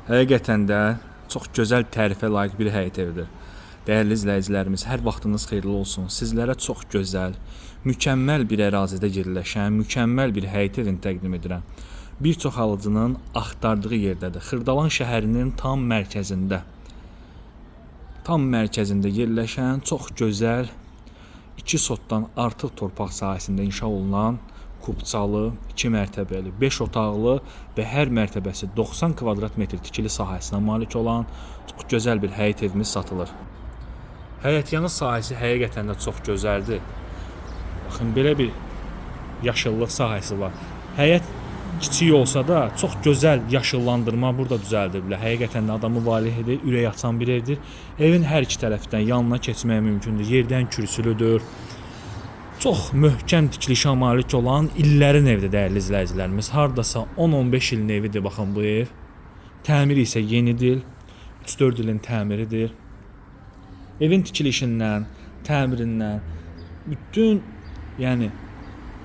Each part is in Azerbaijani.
Həqiqətən də çox gözəl tərifə layiq bir həyət evidir. Dəyərli izləyicilərimiz, hər vaxtınız xeyirli olsun. Sizlərə çox gözəl, mükəmməl bir ərazidə yerləşən, mükəmməl bir həyət evini təqdim edirəm. Bir çox alıcının axtardığı yerdədir. Xırdalan şəhərinin tam mərkəzində. Tam mərkəzində yerləşən çox gözəl 2 sotdan artıq torpaq sahəsində inşa olunan kubçalı, 2 mərtəbəli, 5 otaqlı və hər mərtəbəsi 90 kvadrat metr tikili sahəsinə malik olan çox gözəl bir həyət evimiz satılır. Həyətyanı sahəsi həqiqətən də çox gözəldir. Baxın, belə bir yaşıllıq sahəsi var. Həyət kiçik olsa da çox gözəl yaşıllandırma burada düzəldiblər. Həqiqətən də adamı valeh edir, ürək açan bir evdir. Evin hər iki tərəfindən yanına keçmək mümkündür. Yerdən kürsülüdür. Çox möhkəm tikilişə malik olan illərin evidir dəyərli izləyicilərimiz. Hardasa 10-15 ilin evidir baxın bu ev. Təmiri isə yenidir. 3-4 ilin təmiridir. Evin tikilişindən, təmirindən bütün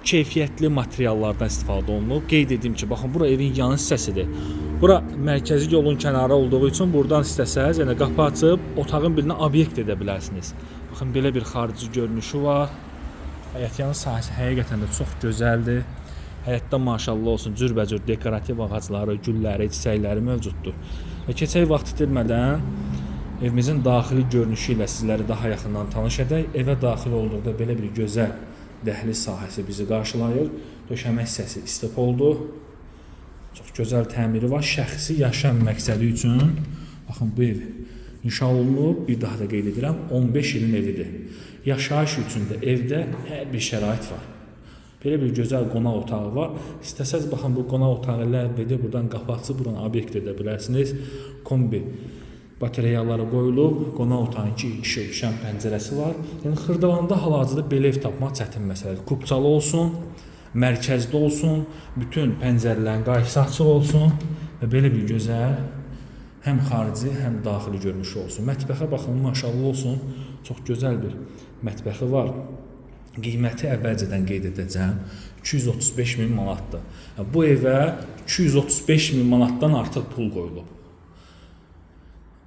keyfiyyətli materiallardan istifadə olunub. Qeyd edim ki, baxın bura evin yanı hissəsidir. Bura mərkəzi yolun kənarı olduğu üçün buradan istəsəz, qapı açıb otağın birinə obyekt edə bilərsiniz. Baxın belə bir xarici görünüşü var. Həyətyanı sahəsi həqiqətən də çox gözəldir. Həyətdə maşallah olsun cürbəcür dekorativ ağacları, gülləri, çiçəkləri mövcuddur. Və keçək vaxt itirmədən evimizin daxili görünüşü ilə sizləri daha yaxından tanış edək. Evə daxil olduqda belə bir gözəl dəhliz sahəsi bizi qarşılayır. Döşəmə hissəsi istep oldu. Çox gözəl təmiri var. Şəxsi yaşam məqsədi üçün baxın bu ev inşa olunub. Bir daha da qeyd edirəm, 15 ilin evidir. Yaşayış üçün də evdə hər bir şərait var. Belə bir gözəl qonaq otağı var. İstəsəz baxın bu qonaq otağı ləğv edib buradan qapı açıb buranı obyekt edə bilərsiniz. Kombi batareyaları qoyulub, qonaq otağının 2 işıq düşən pəncərəsi var. Yəni Xırdalanda hal-hazırda belə ev tapmaq çətin məsələdir. Kubçalı olsun, mərkəzdə olsun, bütün pəncərələrin qarşısı açıq olsun və belə bir gözəl həm xarici, həm daxili görünüşü olsun. Mətbəxə baxın, maşallah olsun, çox gözəl bir mətbəxi var. Qiyməti əvvəlcədən qeyd edəcəm, 235 min manatdır. Bu evə 235 min manatdan artıq pul qoyulub.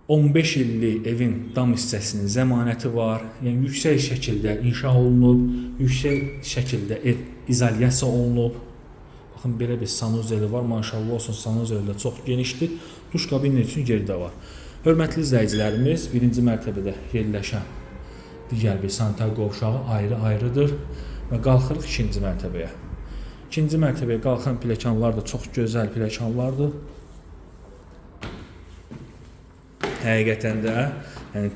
15 illik evin dam hissəsinin zəmanəti var. Yəni yüksək şəkildə inşa olunub, yüksək şəkildə ev izolyasiya olunub. Baxın belə bir sanuzeli var, maşallah olsun sanuzeli də çox genişdir. Duş kabini üçün yeri də var. Hörmətli izləyicilərimiz, 1-ci mərtəbədə yerləşən digər bir sanitar qovşağı ayrı-ayrıdır və qalxırıq 2-ci mərtəbəyə. 2-ci mərtəbəyə qalxan pilləkənlər də çox gözəl pilləkənlərdir. Həqiqətən də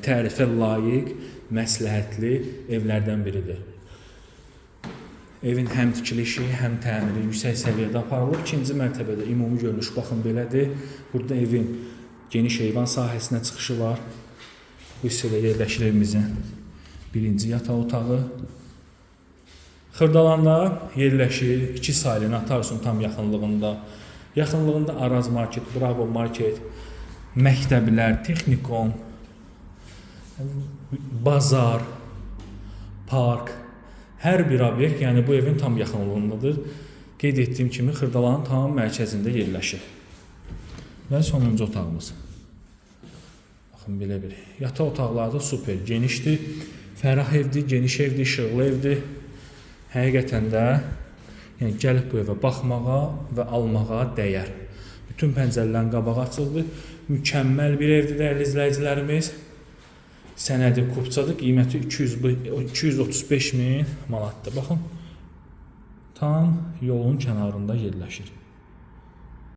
tərifə layiq, məsləhətli evlərdən biridir. Evin həm tikilişi, həm təmiri yüksək səviyyədə aparılıb. 2-ci mərtəbədə ümumi görünüş baxın belədir. Burada evin geniş heyvan sahəsinə çıxışı var. Bu hissədə yerləşir evimizin 1-ci yataq otağı. Xırdalanda yerləşir 2 saylı Natarsun tam yaxınlığında. Yaxınlığında Araz market, Bravo market, məktəblər, texnikon, bazar, park, hər bir obyekt, yəni bu evin tam yaxınlığındadır. Qeyd etdiyim kimi Xırdalanın tam mərkəzində yerləşir. Və sonuncu otağımız. Baxın belə bir. Yataq otaqları da super, genişdir. Fərah evdir, geniş evdir, işıqlı evdir. Həqiqətən də gəlib bu evə baxmağa və almağa dəyər. Bütün pəncərələrin qabağı açıldı. Mükəmməl bir evdir dəyərli izləyicilərimiz. Sənədi kubçadır, qiyməti 235 min manatdır. Baxın, tam yolun kənarında yerləşir.